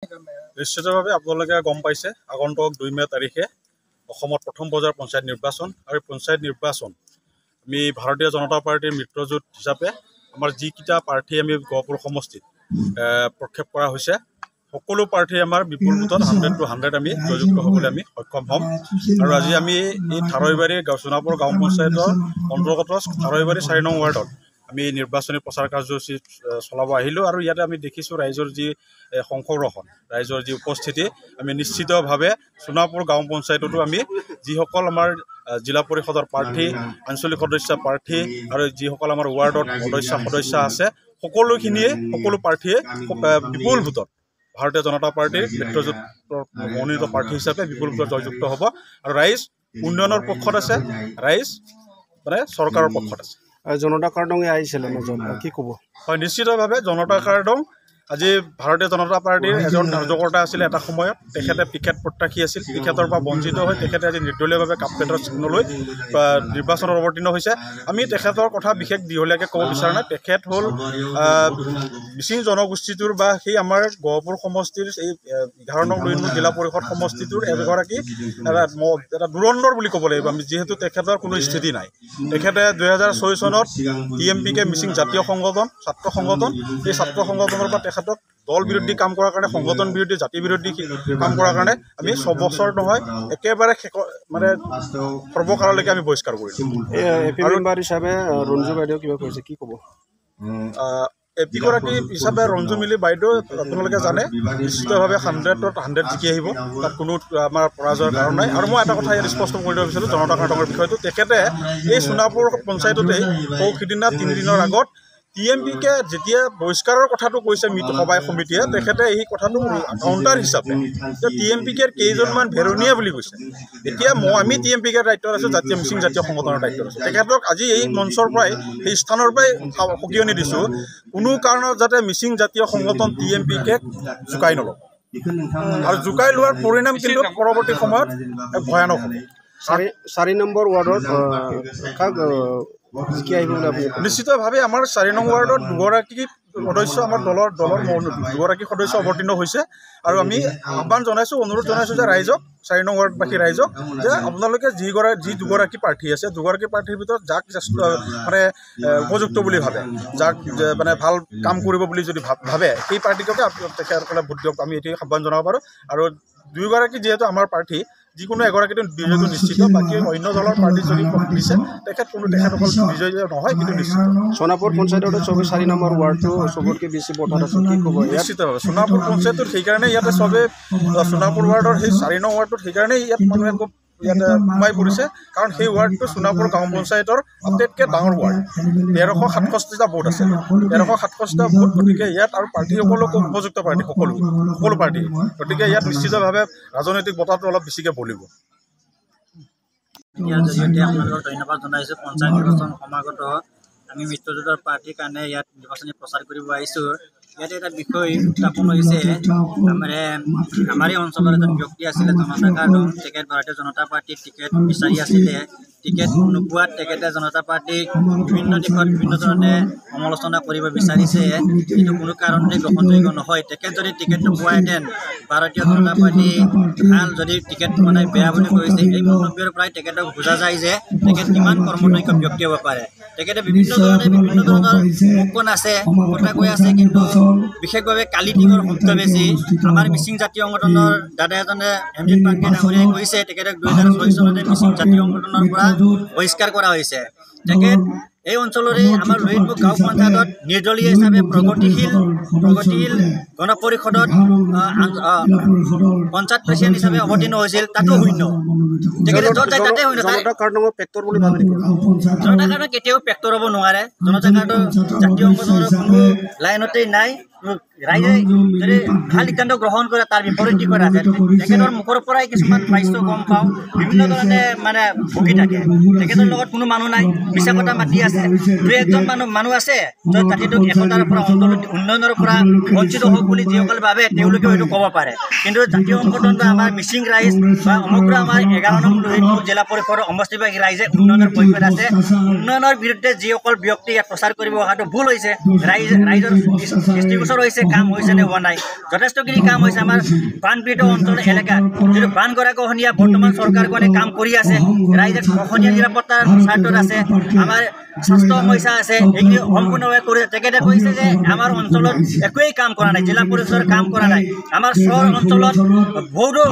নিশ্চিতভাৱে আপোনালোকে গম পাইছে আগন্তুক 2 মে তাৰিখে অসমত প্ৰথম পৰ্যায়ৰ পঞ্চায়ত নিৰ্বাচন আৰু পঞ্চায়ত নিৰ্বাচন আমি ভাৰতীয় জনতা পাৰ্টিৰ মিত্ৰজোঁট হিচাপে আমাৰ যিকেইটা প্ৰাৰ্থী আমি গহপুৰ সমষ্টিত প্ৰক্ষেপ কৰা হৈছে সকলো প্ৰাৰ্থী আমাৰ বিপুল ভোটত 100 to 100 আমি জয়যুক্ত হ'বলৈ আমি সক্ষম হ'ম আৰু আজি আমি এই থাৰৈবাৰী সোণাপুৰ গাঁও পঞ্চায়তৰ অন্তৰ্গত থাৰৈবাৰী 4 নং ৱাৰ্ডত আমি নিৰ্বাচনী প্ৰচাৰ কাৰ্যসূচী চলাব আহিলোঁ আৰু ইয়াতে আমি দেখিছোঁ ৰাইজৰ যি সংগ্ৰহণ ৰাইজৰ যি উপস্থিতি আমি নিশ্চিতভাৱে সোণাপুৰ গাঁও পঞ্চায়ততো আমি যিসকল আমাৰ জিলা পৰিষদৰ প্ৰাৰ্থী আঞ্চলিক সদস্য প্ৰাৰ্থী আৰু যিসকল আমাৰ ৱাৰ্ডত সদস্য আছে সকলোখিনিয়ে সকলো প্ৰাৰ্থীয়ে বিপুল ভোটত ভাৰতীয় জনতা পাৰ্টিৰ মিত্ৰজোঁট মনোনীত প্ৰাৰ্থী হিচাপে বিপুল ভোটত জয়যুক্ত হ'ব আৰু ৰাইজ উন্নয়নৰ পক্ষত আছে ৰাইজ মানে চৰকাৰৰ পক্ষত আছে জনতা কাৰ্ডং আহিছিলে কি ক'ব হয় নিশ্চিতভাৱে জনতা কাৰ্ডং আজি ভাৰতীয় জনতা পাৰ্টিৰ এজন কাৰ্যকৰ্তা আছিলে এটা সময়ত তেখেতে পিকেট প্ৰত্যাশী আছিল পিকেটৰ পৰা বঞ্চিত হৈ তেখেতে আজি নিৰ্দলীয়ভাৱে কাপপেটৰ চিহ্ন লৈ নিৰ্বাচনত অৱতীৰ্ণ হৈছে আমি তেখেতৰ কথা বিশেষ দীঘলীয়াকৈ ক'ব বিচৰা নাই তেখেত হ'ল মিচিং জনগোষ্ঠীটোৰ বা সেই আমাৰ গহপুৰ সমষ্টিৰ এই 11 নং জিলা পৰিষদ সমষ্টিটোৰ এগৰাকী এটা ধুৰন্ধৰ বুলি ক'ব লাগিব আমি যিহেতু তেখেতৰ কোনো স্থিতি নাই তেখেতে 2006 চনত TMPK মিচিং জাতীয় সংগঠন ছাত্ৰ সংগঠন এই ছাত্ৰ সংগঠনৰ পৰা তেখেতক দল বিৰোধী কাম কৰাৰ কাৰণে সংগঠন বিৰোধী জাতি বিৰোধী কাম কৰাৰ কাৰণে আমি 6 বছৰ নহয় একেবাৰে মানে সৰ্বকাললৈকে আমি বহিষ্কাৰ কৰিলোঁ আৰু মেম্বাৰ হিচাপে ৰঞ্জু বাইদেউ কিবা কৈছে কি ক'ব এপিগৰাকী হিচাপে ৰঞ্জু মিলি বাইদেউ আপোনালোকে জানে নিশ্চিতভাৱে 100ত 100 জিকি আহিব তাত কোনো আমাৰ পৰাজয়ৰ কাৰণ নাই আৰু মই এটা কথা ইয়াত স্পষ্ট কৰি দিব বিচাৰোঁ জনতা কাৰ্ডৰ বিষয়টো তেখেতে এই সোণাপুৰ পঞ্চায়ততেই সিদিনা 3 দিনৰ আগত TMPK যেতিয়া বহিষ্কাৰৰ কথাটো কৈছে সভাই সমিতিয়ে তেখেতে এই কথাটো কাউণ্টাৰ হিচাপে TMPKৰ কেইজনমান ভেৰণীয়া বুলি কৈছে এতিয়া আমি TMPKৰ দায়িত্বত আছোঁ জাতীয় মিচিং জাতীয় সংগঠনৰ দায়িত্বত আছোঁ তেখেতক আজি এই মঞ্চৰ পৰাই সেই স্থানৰ পৰাই সকিয়নি দিছোঁ কোনো কাৰণত যাতে মিচিং জাতীয় সংগঠন TMPKক জোকাই নলয় আৰু জোকাই লোৱাৰ পৰিণাম কিন্তু পৰৱৰ্তী সময়ত ভয়ানক হ'ব 4 নম্বৰ ৱাৰ্ডত নিশ্চিতভাৱে আমাৰ 4 নং ৱাৰ্ডত দুগৰাকী সদস্য আমাৰ দলৰ দুগৰাকী সদস্য অৱতীৰ্ণ হৈছে আৰু আমি আহ্বান জনাইছোঁ অনুৰোধ জনাইছোঁ যে ৰাইজক 4 নং ৱাৰ্ডবাসী ৰাইজক যে আপোনালোকে যি দুগৰাকী প্ৰাৰ্থী আছে দুগৰাকী প্ৰাৰ্থীৰ ভিতৰত যাক মানে উপযুক্ত বুলি ভাবে যাক মানে ভাল কাম কৰিব বুলি যদি ভাবে সেই প্ৰাৰ্থীটোকে তেখেতসকলে ভোট দিয়ক আমি এটি আহ্বান জনাব পাৰোঁ আৰু দুয়োগৰাকী যিহেতু আমাৰ প্ৰাৰ্থী যিকোনো এগৰাকীটো বিজয়টো নিশ্চিত বাকী অন্য দলৰ প্ৰাৰ্থী যদি দিছে তেখেতসকল বিজয় নহয় কিন্তু নিশ্চিত সোণাপুৰ পঞ্চায়তত 4 নম্বৰ ৱাৰ্ডটো চবতকৈ বেছি ভোটাৰ আছে কি ক'ব নিশ্চিতভাৱে সোণাপুৰ পঞ্চায়তত সেইকাৰণে ইয়াতে চবে সোণাপুৰ ৱাৰ্ডৰ সেই 4 নং ৱাৰ্ডটোত সেইকাৰণে ইয়াত মানুহে খুব ইয়াতে সোমাই পৰিছে কাৰণ সেই ৱাৰ্ডটো সোণাপুৰ গাঁও পঞ্চায়তৰ আটাইতকৈ ডাঙৰ ৱাৰ্ড 1367টা ভোট আছে 1367টা ভোট গতিকে ইয়াত আৰু প্ৰাৰ্থীসকলো খুব উপযুক্ত প্ৰাৰ্থী সকলো প্ৰাৰ্থী গতিকে ইয়াত নিশ্চিতভাৱে ৰাজনৈতিক বতাহটো অলপ বেছিকৈ বলিব ইয়াৰ জৰিয়তে আপোনালোকক ধন্যবাদ জনাইছোঁ পঞ্চায়ত নিৰ্বাচন সমাগত আমি মিত্ৰজোঁটৰ পাৰ্টিৰ কাৰণে ইয়াত নিৰ্বাচনী প্ৰচাৰ কৰিব আহিছোঁ ইয়াতে এটা বিষয় উত্থাপন হৈছে আমাৰ এই অঞ্চলৰ এজন ব্যক্তি আছিলে জনতা কাৰ্ডং তেখেত ভাৰতীয় জনতা পাৰ্টিৰ টিকেট বিচাৰি আছিলে টিকেট নোপোৱাত তেখেতে জনতা পাৰ্টিক বিভিন্ন দিশত বিভিন্ন ধৰণে সমালোচনা কৰিব বিচাৰিছে কিন্তু কোনো কাৰণতে গ্ৰহণযোগ্য নহয় তেখেত যদি টিকেট নোপোৱাহেঁতেন ভাৰতীয় জনতা পাৰ্টি ভাল যদি টিকেট মানে বেয়া বুলি কৈছে এই মন্তব্যৰ পৰাই তেখেতক বুজা যায় যে তেখেত কিমান কৰ্মদক্ষ ব্যক্তি হ'ব পাৰে তেখেতে বিভিন্ন ধৰণৰ মুখখন আছে কথা কৈ আছে কিন্তু বিশেষভাৱে কালি টিঙৰ শব্দ বেছি আমাৰ মিচিং জাতীয় সংগঠনৰ দাদা এজনে এমজিত পাৰ্টি ডাঙৰীয়াই কৈছে তেখেতক 2006 চনতে মিচিং জাতীয় সংগঠনৰ পৰা বহিষ্কাৰ কৰা হৈছে তেখেত এই অঞ্চলৰে আমাৰ লহিতপুৰ গাঁও পঞ্চায়তত নিৰ্দলীয় হিচাপে প্ৰগতিশীল গণ পৰিষদত পঞ্চায়ত প্ৰেচিডেণ্ট হিচাপে অৱতীৰ্ণ হৈছিল তাতো শূন্য তেখেতে তাতে শূন্য জনতা কাৰ্ডৰ কেতিয়াও পেক্টৰ হ'ব নোৱাৰে জনতা কাৰ্ডৰ জাতীয় সংগঠনৰ কোনো লাইনতেই নাই ৰাইজে যদি ভাল সিদ্ধান্ত গ্ৰহণ কৰে তাৰ বিপৰীত কৰা তেখেতৰ মুখৰ পৰাই কিছুমান প্ৰাইচটো গম পাওঁ বিভিন্ন ধৰণে মানে ভুগি থাকে তেখেতৰ লগত কোনো মানুহ নাই মিছা কথা মাতি আছে দুই একজন মানুহ আছে য'ত জাতিটোক একতাৰ পৰা অঞ্চল উন্নয়নৰ পৰা বঞ্চিত হওক বুলি যিসকলে ভাবে তেওঁলোকে হয়তো ক'ব পাৰে কিন্তু জাতীয় সংগঠন বা আমাৰ মিচিং ৰাইজ বা সমগ্ৰ আমাৰ 11 নং লখিমপুৰ জিলা পৰিষদৰ সমষ্টিবাসী ৰাইজে উন্নয়নৰ পক্ষত আছে উন্নয়নৰ বিৰুদ্ধে যিসকল ব্যক্তি ইয়াত প্ৰচাৰ কৰিব অহাটো ভুল হৈছে ৰাইজৰ দৃষ্টিগোচৰ হৈছে কাম হৈছে নে হোৱা নাই যথেষ্টখিনি কাম হৈছে আমাৰ বানপীড়িত অঞ্চল এলেকাত যিটো বান গৰাখহনীয়া বৰ্তমান চৰকাৰখনে কাম কৰি আছে ৰাইজৰ খহনীয়া নিৰাপত্তাৰ স্বাৰ্থত আছে আমাৰ স্বাস্থ্য সমস্যা আছে এইখিনি সম্পূৰ্ণভাৱে কৰি তেখেতে কৈছে যে আমাৰ অঞ্চলত একোৱেই কাম কৰা নাই জিলা পৰিষদৰ কাম কৰা নাই আমাৰ চহৰ অঞ্চলত বহুতো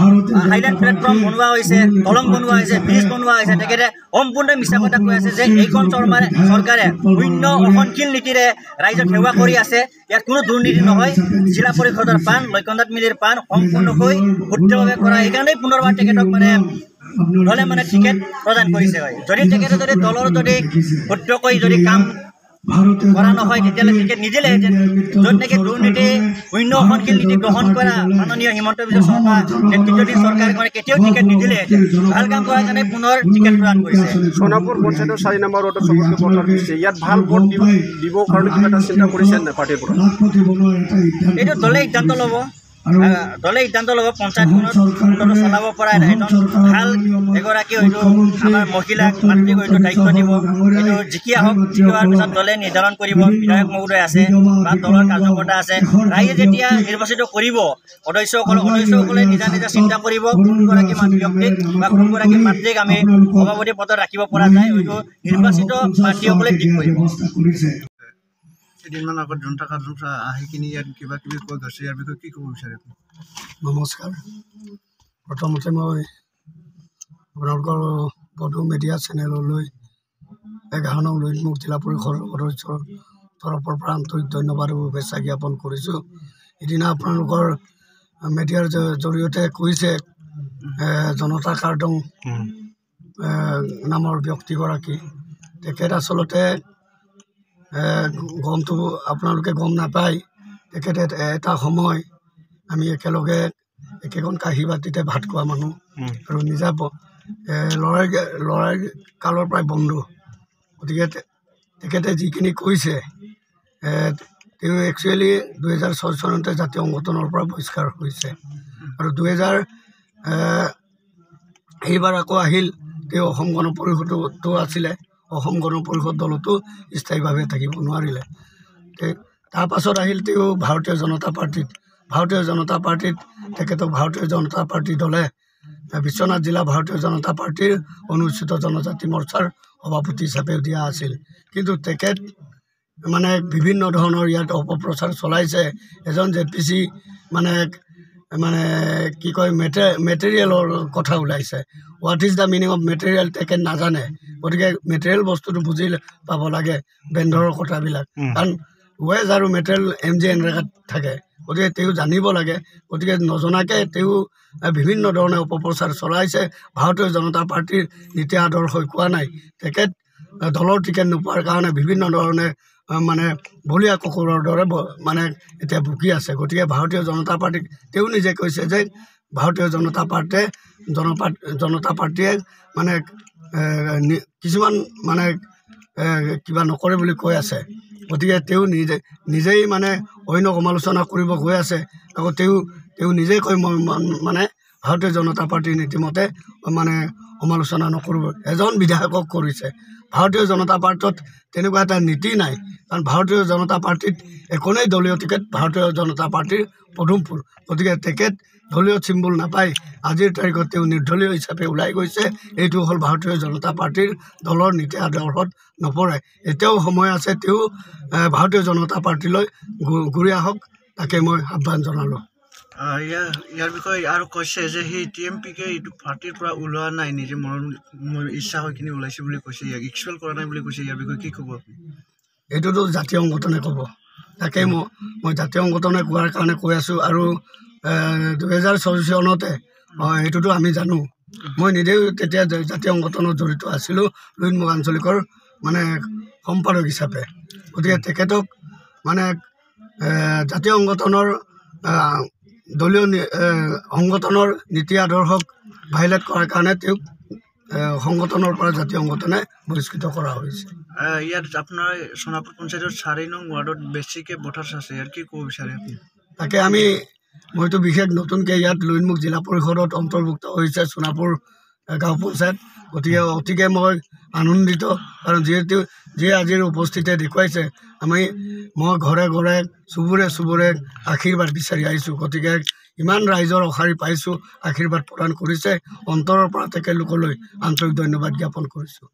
হাইলেণ্ড প্লেটফৰ্ম বনোৱা হৈছে দলং বনোৱা হৈছে ব্ৰিজ বনোৱা হৈছে তেখেতে সম্পূৰ্ণ মিছা কথা কৈ আছে যে এইখন চৰকাৰে শূন্য অসহনশীল নীতিৰে ৰাইজক সেৱা কৰি আছে ইয়াত কোনো দুৰ্নীতি নহয় জিলা পৰিষদৰ পাণ লক্ষ্যনাথ মিলিৰ পাণ সম্পূৰ্ণকৈ শুদ্ধভাৱে কৰা সেইকাৰণেই পুনৰবাৰ তেখেতক দলে টিকেট প্ৰদান কৰিছে হয় যদি তেখেতে যদি দলৰ যদি শুদ্ধকৈ যদি কাম কৰা নহয় তেতিয়াহ'লে টিকেট নিদিলেহেঁতেন য'ত নেকি দুৰ্নীতি শূন্য অসহনশীল নীতি গ্ৰহণ কৰা মাননীয় হিমন্ত বিশ্ব শৰ্মা নেতৃত্বাধীন চৰকাৰখনে কেতিয়াও টিকেট নিদিলেহেঁতেন ভাল কাম কৰাৰ কাৰণে পুনৰ টিকেট প্ৰদান কৰিছে সোণাপুৰ পঞ্চায়তৰ 4 নম্বৰ ৱাৰ্ডত চবতকৈ ভোটাৰ দিছে ইয়াত ভাল ভোট দিব কাৰণে কিবা এটা চিন্তা কৰিছে নে পাৰ্টিৰ পৰা এইটো দলে সিদ্ধান্ত ল'ব পঞ্চায়তখনত চলাব পৰা এজন ভাল এগৰাকী হয়তো আমাৰ মহিলাক মাতৃক হয়তো দায়িত্ব দিব এইটো জিকি আহক জিকি হোৱাৰ পিছত দলে নিৰ্ধাৰণ কৰিব বিধায়ক মহোদয় আছে বা দলৰ কাৰ্যকৰ্তা আছে ৰাইজে যেতিয়া নিৰ্বাচিত কৰিব সদস্যসকলে নিজা নিজা চিন্তা কৰিব কোনগৰাকী ব্যক্তিক বা কোনগৰাকী মাতৃক আমি সভাপতি পদত ৰাখিব পৰা যায় হয়তো নিৰ্বাচিত প্ৰাৰ্থীসকলে ঠিক কৰিব কেইদিনমান আগত জনতা কাৰ্য্য আহি কিনি ইয়াত কিবা কিবি কৈ গৈছে ইয়াৰ বিষয়ে কি ক'ব বিচাৰে নমস্কাৰ প্ৰথমতে মই আপোনালোকৰ বড়ো মিডিয়া চেনেললৈ 11 নং লখিমপুৰ জিলা পৰিষদৰ সদস্যৰ তৰফৰ পৰা আন্তৰিক ধন্যবাদ আৰু শুভেচ্ছা জ্ঞাপন কৰিছোঁ এদিনা আপোনালোকৰ মিডিয়াৰ জৰিয়তে কৈছে জনতা কাৰ্ডং নামৰ ব্যক্তিগৰাকী তেখেত আচলতে গমটো আপোনালোকে গম নাপায় তেখেতে এটা সময় আমি একেলগে একেখন কাঁহী বাতিতে ভাত খোৱা মানুহ আৰু নিজা ল'ৰাই কালৰ পৰাই বন্ধু গতিকে তেখেতে যিখিনি কৈছে তেওঁ একচুৱেলি 2006 চনতে জাতীয় সংগঠনৰ পৰা বহিষ্কাৰ হৈছে আৰু এইবাৰ আকৌ আহিল তেওঁ অসম গণ পৰিষদতো আছিলে অসম গণ পৰিষদ দলতো স্থায়ীভাৱে থাকিব নোৱাৰিলে তাৰ পাছত আহিল তেওঁ ভাৰতীয় জনতা পাৰ্টিত তেখেতক ভাৰতীয় জনতা পাৰ্টি দলে বিশ্বনাথ জিলা ভাৰতীয় জনতা পাৰ্টিৰ অনুসূচিত জনজাতি মৰ্চাৰ সভাপতি হিচাপে দিয়া আছিল কিন্তু তেখেত বিভিন্ন ধৰণৰ ইয়াত অপপ্ৰচাৰ চলাইছে এজন JPC কি কয় মেটেৰিয়েলৰ কথা ওলাইছে what is the meaning of material তেখেত নাজানে গতিকে মেটেৰিয়েল বস্তুটো বুজি পাব লাগে বেণ্ডৰৰ কথাবিলাক কাৰণ ৱেজ আৰু মেটেৰিয়েল MG এনৰেগাত থাকে গতিকে তেওঁ জানিব লাগে গতিকে নজনাকৈ তেওঁ বিভিন্ন ধৰণে অপপ্ৰচাৰ চলাইছে ভাৰতীয় জনতা পাৰ্টিৰ নীতি আদৰ্শ কোৱা নাই তেখেত দলৰ টিকেট নোপোৱাৰ কাৰণে বিভিন্ন ধৰণে বলীয়া কুকুৰৰ দৰে এতিয়া ভুকি আছে গতিকে ভাৰতীয় জনতা পাৰ্টিক তেওঁ নিজে কৈছে যে ভাৰতীয় জনতা পাৰ্টিয়ে কিছুমান কিবা নকৰে বুলি কৈ আছে গতিকে তেওঁ নিজেই অন্য সমালোচনা কৰিব গৈ আছে আকৌ তেওঁ নিজেই কৈ মই ভাৰতীয় জনতা পাৰ্টিৰ নীতিমতে সমালোচনা নকৰিব এজন বিধায়কক কৰিছে ভাৰতীয় জনতা পাৰ্টিত তেনেকুৱা এটা নীতি নাই কাৰণ ভাৰতীয় জনতা পাৰ্টিত একোনেই দলীয় টিকেট ভাৰতীয় জনতা পাৰ্টিৰ পদুমপুৰ গতিকে তেখেত দলীয় চিম্বল নাপায় আজিৰ তাৰিখত তেওঁ নিৰ্দলীয় হিচাপে ওলাই গৈছে এইটো হ'ল ভাৰতীয় জনতা পাৰ্টিৰ দলৰ নীতি আদৰ্শত নপৰে এতিয়াও সময় আছে তেওঁ ভাৰতীয় জনতা পাৰ্টিলৈ ঘূৰি আহক তাকে মই আহ্বান জনালোঁ ইয়াৰ বিষয়ে আৰু কৈছে যে সেই TMPকে এইটো পাৰ্টিৰ পৰা ওলোৱা নাই নিজে মোৰ ইচ্ছা হৈ কিনি ওলাইছে বুলি কৈছে ইয়াক এক্সপেল কৰা নাই বুলি কৈছে ইয়াৰ বিষয়ে কি ক'ব এইটোতো জাতীয় সংগঠনে ক'ব তাকে মই জাতীয় সংগঠনে কোৱাৰ কাৰণে কৈ আছোঁ আৰু 2024 চনতে এইটোতো আমি জানো মই নিজেও তেতিয়া জাতীয় সংগঠনত জড়িত আছিলোঁ লখিমপুৰ আঞ্চলিকৰ সম্পাদক হিচাপে গতিকে তেখেতক জাতীয় সংগঠনৰ দলীয় সংগঠনৰ নীতি আদৰ্শক ভাইলেট কৰাৰ কাৰণে তেওঁক সংগঠনৰ পৰা জাতীয় সংগঠনে বহিষ্কৃত কৰা হৈছে। ইয়াত আপোনাৰ সোণাপুৰ পঞ্চায়তৰ 4 নং ৱাৰ্ডত বেছিকৈ ভোটাৰ্ছ আছে, ইয়াত কি ক'ব বিচাৰে আপুনি? তাকে মইতো বিশেষ নতুনকৈ ইয়াত লুইনমুখ জিলা পৰিষদত অন্তৰ্ভুক্ত হৈছে সোণাপুৰ গাঁও পঞ্চায়ত, গতিকে অতিকে মই আনন্দিত, কাৰণ যিয়ে আজিৰ উপস্থিতিয়ে দেখুৱাইছে মই ঘৰে ঘৰে চুবুৰে আশীৰ্বাদ বিচাৰি আহিছোঁ, গতিকে ইমান ৰাইজৰ অশাৰী পাইছোঁ, আশীৰ্বাদ প্ৰদান কৰিছে, অন্তৰৰ পৰা তেখেতলোকলৈ আন্তৰিক ধন্যবাদ জ্ঞাপন কৰিছোঁ।